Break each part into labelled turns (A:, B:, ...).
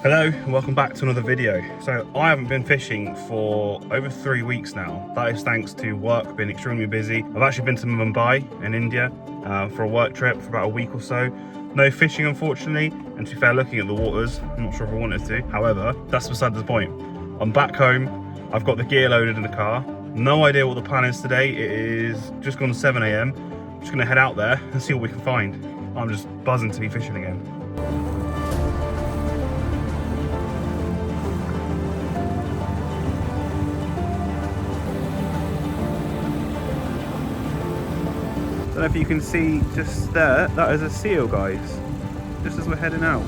A: Hello and welcome back to another video. So I haven't been fishing for over 3 weeks now. That is thanks to work being extremely busy. I've actually been to Mumbai in India for a work trip for about a week or so. No fishing unfortunately, and to be fair, looking at the waters, I'm not sure if I wanted to. However, that's beside the point. I'm back home, I've got the gear loaded in the car. No idea what the plan is today. It is just gone 7 AM. I'm just gonna head out there and see what we can find. I'm just buzzing to be fishing again. I don't know if you can see just there, that is a seal, guys. Just as we're heading out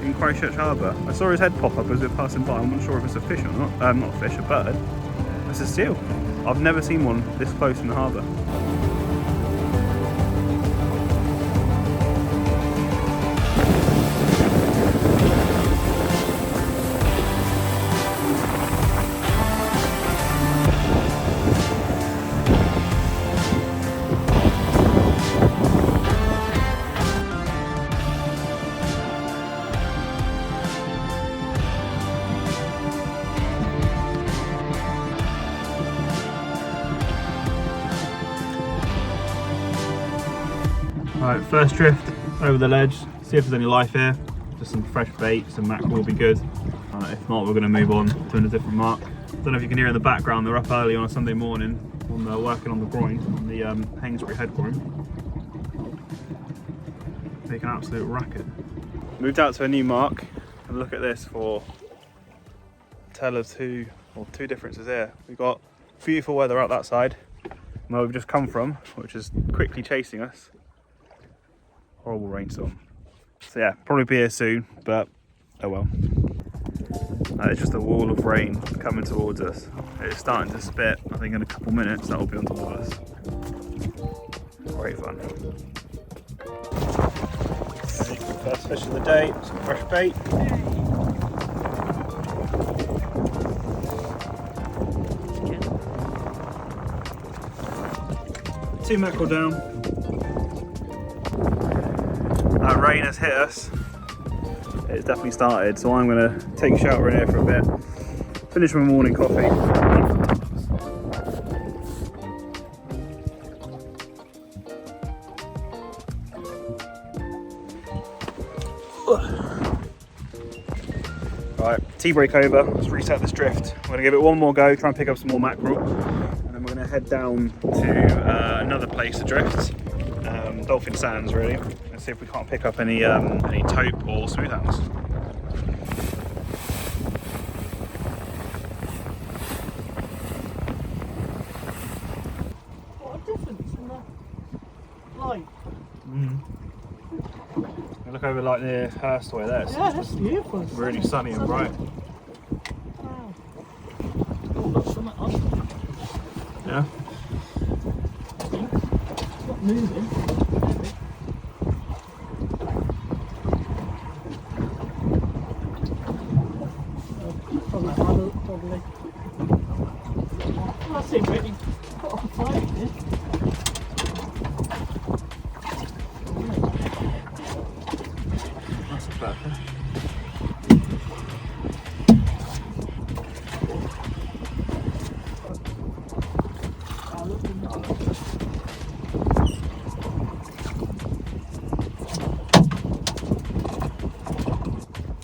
A: in Christchurch Harbour. I saw his head pop up as we were passing by. I'm not sure if it's a fish or not. Not a fish, a bird. It's a seal. I've never seen one this close in the harbour. Alright, first drift over the ledge, see if there's any life here. Just some fresh bait, some mackerel will be good. If not, we're going to move on to a different mark. Don't know if you can hear in the background, they're up early on a Sunday morning, working on the groin, on the Hainsbury head groin. Make an absolute racket. Moved out to a new mark, and look at this for a tale of two differences here. We've got beautiful weather out that side, where we've just come from, which is quickly chasing us. Horrible rainstorm. So yeah, probably be here soon, but oh well. It's just a wall of rain coming towards us. It's starting to spit. I think in a couple minutes that will be on top of us. Great fun. Okay, first fish of the day, some fresh bait. Two mackerel down. That rain has hit us. It's definitely started, so I'm going to take shelter in here for a bit, finish my morning coffee. Right, tea break over, let's reset this drift. We're going to give it one more go, try and pick up some more mackerel, and then we're going to head down to another place to drift. Dolphin Sands, really. Let's see if we can't pick up any taupe or smoothhounds.
B: What a difference in the light.
A: Look over like near Hurstway there.
B: Yeah, that's beautiful.
A: Really sunny and bright.
B: Wow. Oh, look, something on.
A: Yeah.
B: It's not moving. Probably. Well, that's it, really. Put off a fire here.
A: That's perfect.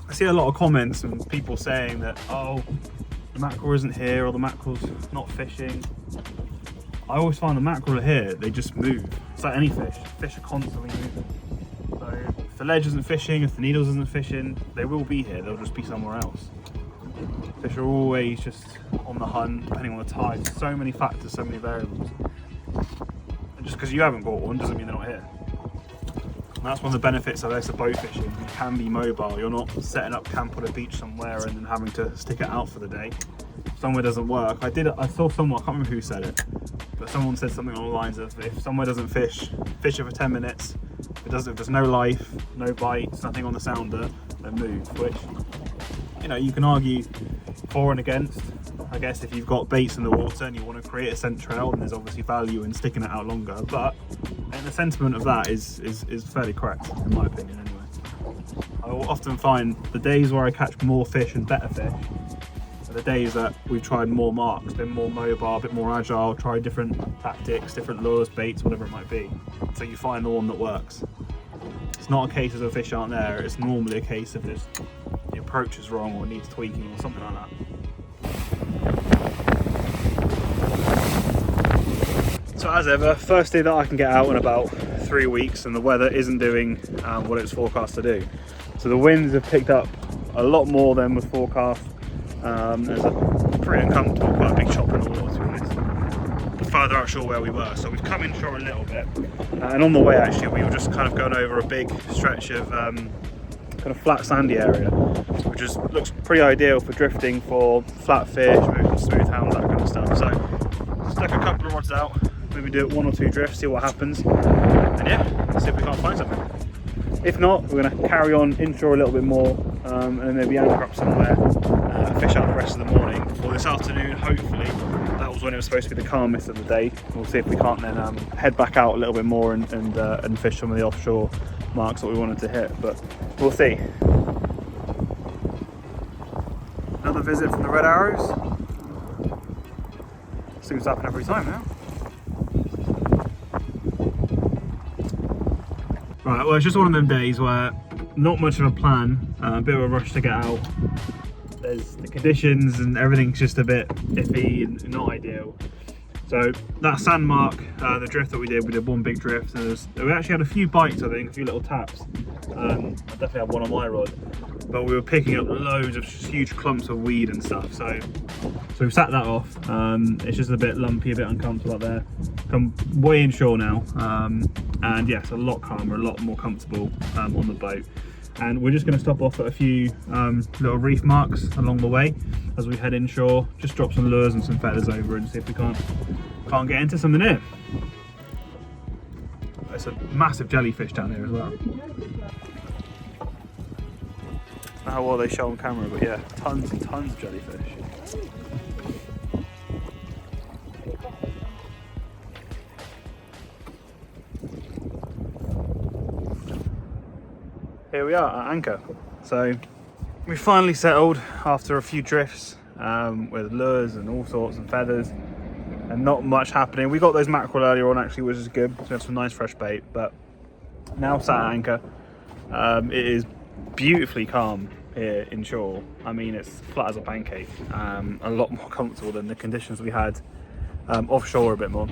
A: I see a lot of comments and people saying that, oh, the mackerel isn't here or the mackerel's not fishing. I always find the mackerel are here, they just move. It's like any fish. Fish are constantly moving. So if the ledge isn't fishing, if the needles isn't fishing, they will be here, they'll just be somewhere else. Fish are always just on the hunt, depending on the tide. So many factors, so many variables. And just because you haven't caught one doesn't mean they're not here. And that's one of the benefits of this boat fishing. You can be mobile. You're not setting up camp on a beach somewhere and then having to stick it out for the day. If somewhere doesn't work. I saw someone, I can't remember who said it, but someone said something along the lines of, if somewhere doesn't fish it for 10 minutes. If there's no life, no bites, nothing on the sounder, then move. Which, you know, you can argue for and against. I guess if you've got baits in the water and you want to create a scent trail, then there's obviously value in sticking it out longer. But and the sentiment of that is fairly correct, in my opinion anyway. I will often find the days where I catch more fish and better fish are the days that we've tried more marks, been more mobile, a bit more agile, tried different tactics, different lures, baits, whatever it might be. So you find the one that works. It's not a case of the fish aren't there, it's normally a case of just the approach is wrong or needs tweaking or something like that. So as ever, first day that I can get out in about 3 weeks and the weather isn't doing what it's forecast to do. So the winds have picked up a lot more than was forecast. There's a pretty uncomfortable, quite a big chop in the water to be honest. Further outshore where we were, so we've come inshore a little bit. And on the way actually we were just kind of going over a big stretch of kind of flat sandy area, which just looks pretty ideal for drifting for flat fish, maybe smooth hounds, that kind of stuff. So stuck a couple of rods out. Maybe do it 1 or 2 drifts, see what happens, and yeah, see if we can't find something. If not, we're going to carry on inshore a little bit more, and then maybe anchor up somewhere, fish out the rest of the morning, or this afternoon, hopefully. That was when it was supposed to be the calmest of the day. We'll see if we can't then head back out a little bit more and fish some of the offshore marks that we wanted to hit, but we'll see. Another visit from the red arrows. Seems to happen every time now. Right, well it's just one of them days where not much of a plan, a bit of a rush to get out. There's the conditions and everything's just a bit iffy and not ideal. So that sand mark, the drift that we did 1 big drift, and we actually had a few bites, I think, a few little taps. I definitely had one on my rod, but we were picking up loads of huge clumps of weed and stuff. So we've sat that off. It's just a bit lumpy, a bit uncomfortable up there. Come way inshore now, and yes, a lot calmer, a lot more comfortable on the boat. And we're just going to stop off at a few little reef marks along the way as we head inshore. Just drop some lures and some feathers over and see if we can't get into something here. There's a massive jellyfish down here as well. Not how well they show on camera, but yeah, tons and tons of jellyfish. Here we are at anchor. So we finally settled after a few drifts with lures and all sorts and feathers and not much happening. We got those mackerel earlier on actually, which is good. So we had some nice fresh bait, but now sat at anchor. It is beautifully calm here inshore. I mean, it's flat as a pancake, a lot more comfortable than the conditions we had offshore a bit more.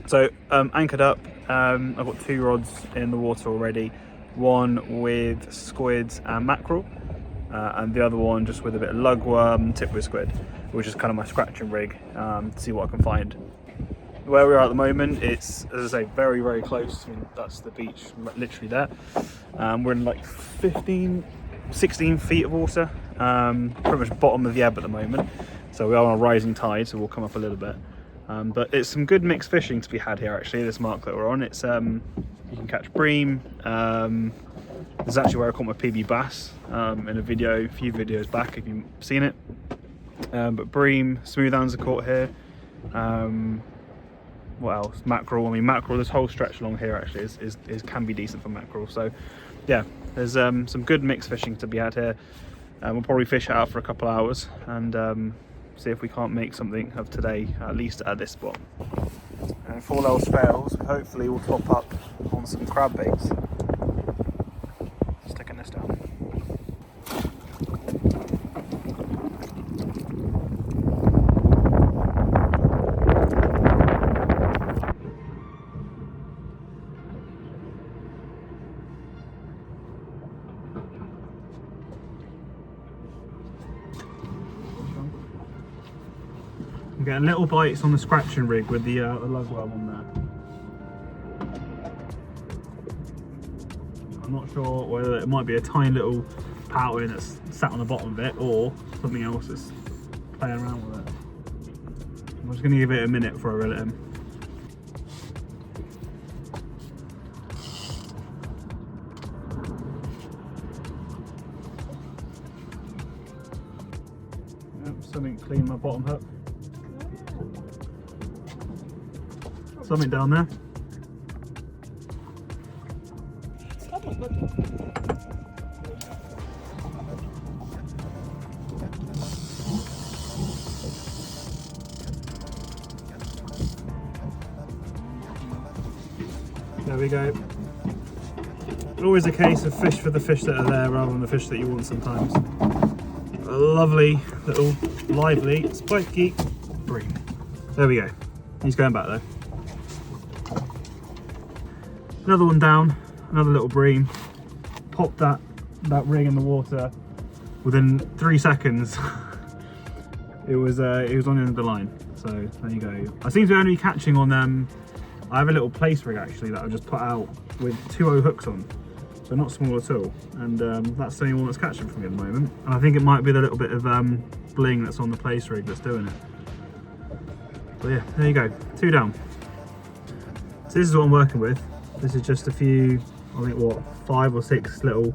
A: So anchored up, I've got 2 rods in the water already. One with squids and mackerel, and the other one just with a bit of lugworm, tip with squid, which is kind of my scratching rig to see what I can find. Where we are at the moment, it's, as I say, very, very close. I mean, that's the beach literally there. We're in like 15, 16 feet of water, pretty much bottom of the ebb at the moment. So we are on a rising tide, so we'll come up a little bit. But it's some good mixed fishing to be had here actually, this mark that we're on. It's you can catch bream. This is actually where I caught my PB bass in a few videos back if you've seen it. But bream, smooth hounds are caught here. What else? Mackerel. I mean, mackerel, this whole stretch along here actually is can be decent for mackerel. So yeah, there's some good mixed fishing to be had here. We'll probably fish it out for a couple hours and see if we can't make something of today, at least at this spot. And if all else fails, hopefully we'll top up on some crab baits. Sticking this down. I'm getting little bites on the scratching rig with the lugworm on there. I'm not sure whether it might be a tiny little pouting that's sat on the bottom of it or something else that's playing around with it. I'm just going to give it a minute before I reel it in. Something clean my bottom hook. Something down there. There we go. Always a case of fish for the fish that are there rather than the fish that you want sometimes. A lovely little lively spiky bream. There we go. He's going back though. Another one down, another little bream. Popped that ring in the water. Within 3 seconds, it was on the end of the line. So there you go. I seem to be only catching on I have a little plaice rig actually that I just put out with 2.0 hooks on, so not small at all. And that's the only one that's catching for me at the moment. And I think it might be the little bit of bling that's on the plaice rig that's doing it. But yeah, there you go, 2 down. So this is what I'm working with. This is just a few, I think what, 5 or 6 little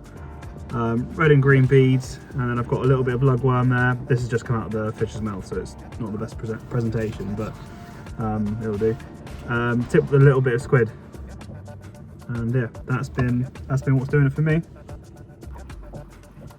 A: red and green beads, and then I've got a little bit of lugworm there. This has just come out of the fish's mouth, so it's not the best presentation, but it'll do. Tipped with a little bit of squid, and yeah, that's been what's doing it for me.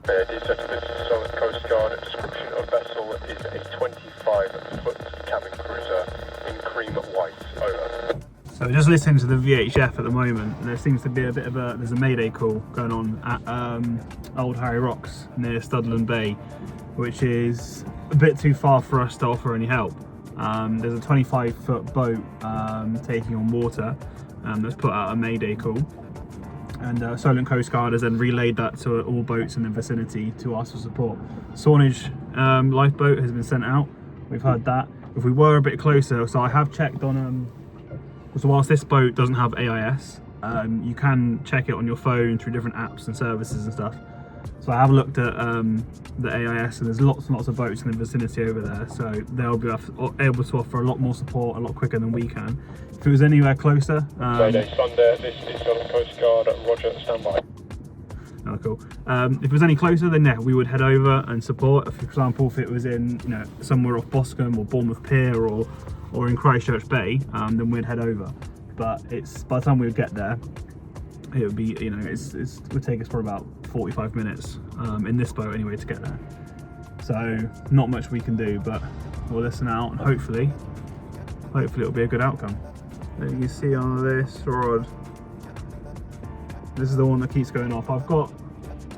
C: Solid Coast Guard description of vessel is a 25-foot cabin cruiser in cream white. Over.
A: So just listening to the VHF at the moment, there seems to be a bit of there's a mayday call going on at Old Harry Rocks near Studland Bay, which is a bit too far for us to offer any help. There's a 25-foot boat taking on water that's put out a mayday call, and Solent Coast Guard has then relayed that to all boats in the vicinity to ask for support. Sawnage lifeboat has been sent out. We've heard that. If we were a bit closer, so I have checked on so whilst this boat doesn't have AIS, you can check it on your phone through different apps and services and stuff. So I have looked at the AIS, and there's lots and lots of boats in the vicinity over there, so they'll be able to offer a lot more support a lot quicker than we can. If it was anywhere closer...
C: Mayday Sunday, this is Solent Coast Guard, Roger, standby.
A: Oh, cool. If it was any closer, then yeah, we would head over and support. For example, if it was in, you know, somewhere off Boscombe or Bournemouth Pier or in Christchurch Bay, then we'd head over. But it's by the time we would get there, it would be, you know, it would take us for about 45 minutes in this boat anyway to get there. So not much we can do, but we'll listen out, and hopefully it'll be a good outcome. There you can see on this rod, this is the one that keeps going off. I've got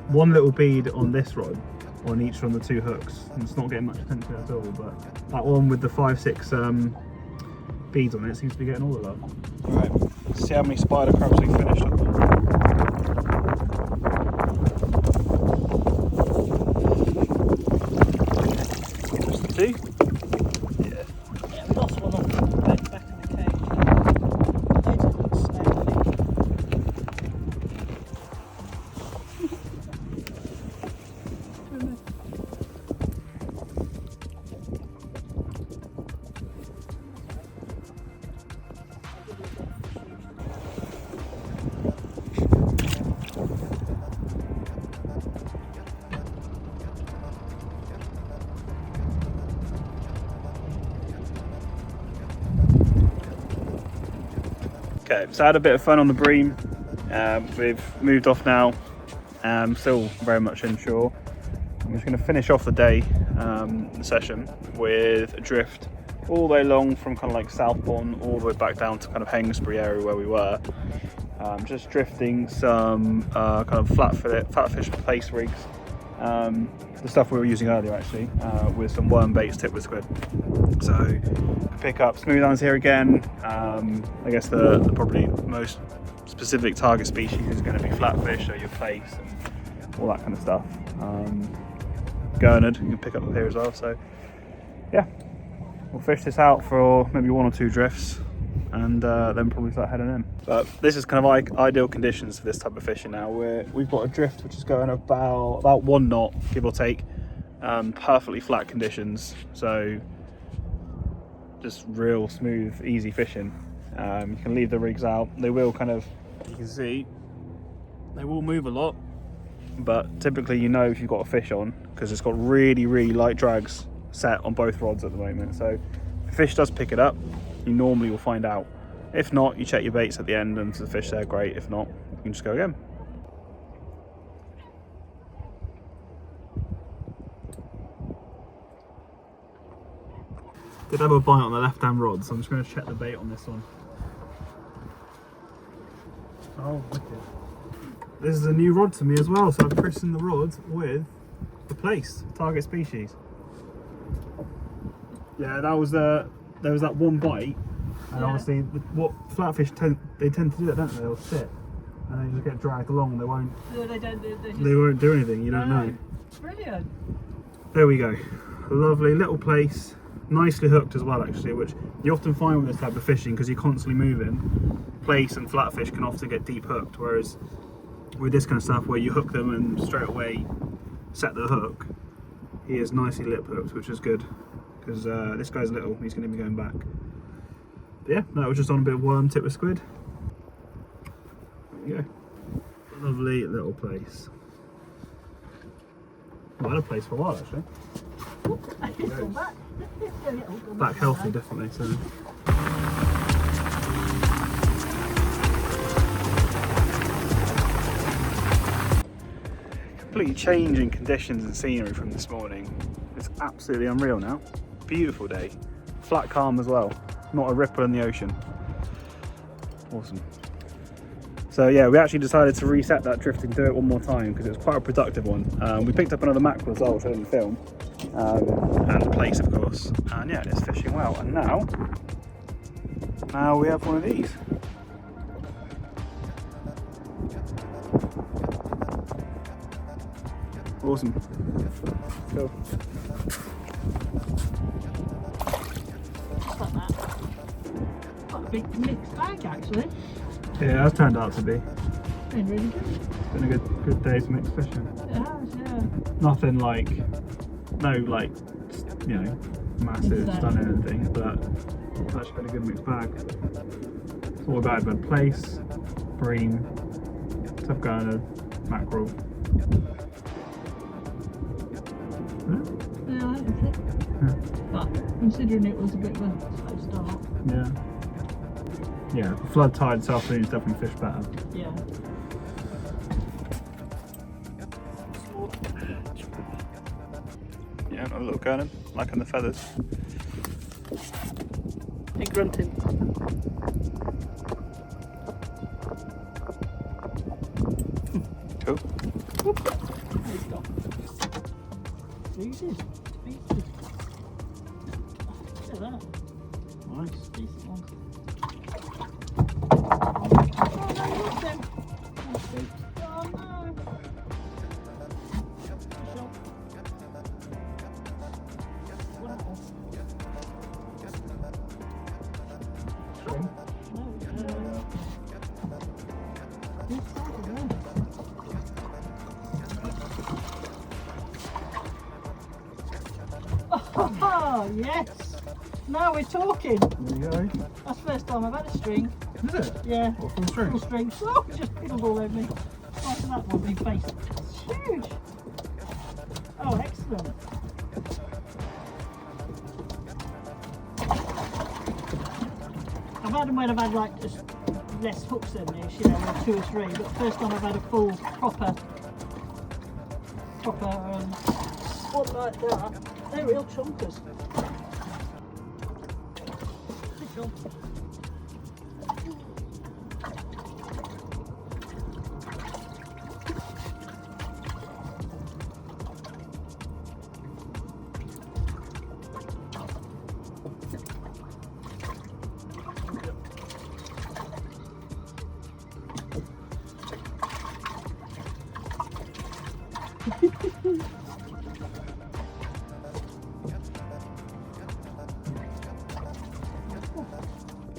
A: one little bead on this rod on each from the 2 hooks, and it's not getting much attention at all, but that one with the 5-6 beads on it seems to be getting all the love. Alright, let's see how many spider crabs we finished up on. Just the 2?
B: Yeah, we lost one on the back of the cage. They just look snaky.
A: Okay, so I had a bit of fun on the bream. We've moved off now, still very much inshore. I'm just going to finish off the day, the session, with a drift all the way along from kind of like Southbourne all the way back down to kind of Hengstbury area where we were. Just drifting some kind of flatfish plaice rigs, the stuff we were using earlier actually, with some worm baits tipped with squid. So pick up smooth lines here again. I guess the probably most specific target species is going to be flatfish, so your plaice and all that kind of stuff. Gurnard you can pick up here as well. So yeah, we'll fish this out for maybe 1 or 2 drifts, and then probably start heading in. But this is kind of like ideal conditions for this type of fishing now. We've got a drift which is going about 1 knot, give or take. Perfectly flat conditions, so just real smooth, easy fishing. You can leave the rigs out. They will kind of, you can see, they will move a lot, but typically you know if you've got a fish on, because it's got really, really light drags set on both rods at the moment. So if a fish does pick it up, you normally will find out. If not, you check your baits at the end, and if the fish there, great. If not, you can just go again. Did have a bite on the left hand rod, so I'm just going to check the bait on this one. Oh, wicked. This is a new rod to me as well, so I've christened the rod with the plaice, target species. Yeah, that was there was that one bite, and obviously what flatfish tend to do that, don't they? They'll sit and they just get dragged along. They won't.
B: No, they don't do.
A: They won't do anything. You don't know.
B: Brilliant.
A: There we go. A lovely little plaice, nicely hooked as well, actually, which you often find with this type of fishing because you're constantly moving. Plaice and flatfish can often get deep hooked, whereas with this kind of stuff where you hook them and straight away set the hook, he is nicely lip hooked, which is good because this guy's little, he's going to be going back. But yeah, that was just on a bit of worm tip with squid. There you go. Lovely little plaice. Well, I had a plaice for a while actually. Back healthy, definitely. So. Completely changing conditions and scenery from this morning. It's absolutely unreal now. Beautiful day. Flat calm as well. Not a ripple in the ocean. Awesome. So yeah, we actually decided to reset that drift and do it one more time because it was quite a productive one. We picked up another mackerel as well, which I didn't film. And a plaice, of course. And yeah, it's fishing well. And now we have one of these. Awesome. Cool.
B: Quite a big mixed bag actually.
A: Yeah, it has turned out to be.
B: Been really good.
A: It's been a good day's mixed fishing.
B: It has, yeah.
A: Nothing like, no like, you know, massive stunning anything, but it's actually been a good mixed bag. It's all about plaice, bream, tough garner, mackerel.
B: Yeah, I think it. But considering it was a bit of a slow start.
A: Yeah. Yeah, the flood tide this afternoon is definitely fish better.
B: Yeah.
A: Yeah, a little gurning, liking the feathers.
B: Big grunting.
A: Cool.
B: There you go. Species. Look at that.
A: Nice.
B: Decent one. Oh, yes! Now we're talking.
A: There you go.
B: That's the first time I've had a string.
A: Is it?
B: Yeah.
A: What, full string?
B: Full string. Oh, it just piddled all over me. Like that one, big face. It's huge. Oh, excellent. I've had them when I've had like just less hooks than this, you know, or 2 or 3, but first time I've had a full proper spot like that. They're real chunkers.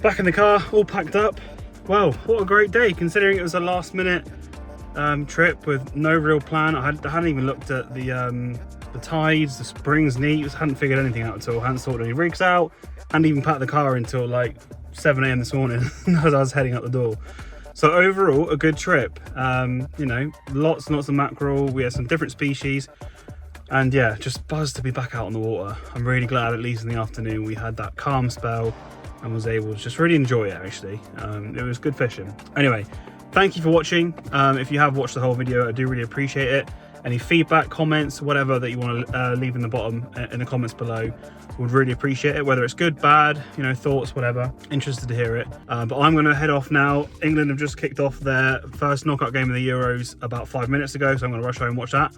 A: Back in the car, all packed up. Wow, what a great day considering it was a last minute trip with no real plan. I hadn't even looked at the tides, the springs, neat, hadn't figured anything out at all, hadn't sorted any rigs out, hadn't even packed the car until like 7 AM this morning as I was heading out the door. So overall, a good trip. You know, lots and lots of mackerel, we had some different species, and yeah, just buzzed to be back out on the water. I'm really glad at least in the afternoon we had that calm spell and was able to just really enjoy it actually. It was good fishing. Anyway, thank you for watching. If you have watched the whole video, I do really appreciate it. Any feedback, comments, whatever that you want to leave in the bottom in the comments below, would really appreciate it. Whether it's good, bad, you know, thoughts, whatever. Interested to hear it. But I'm going to head off now. England have just kicked off their first knockout game of the Euros about 5 minutes ago, so I'm going to rush home and watch that.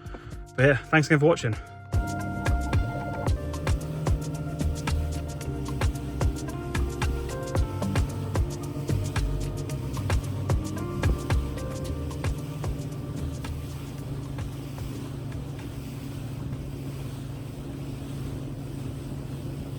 A: But yeah, thanks again for watching.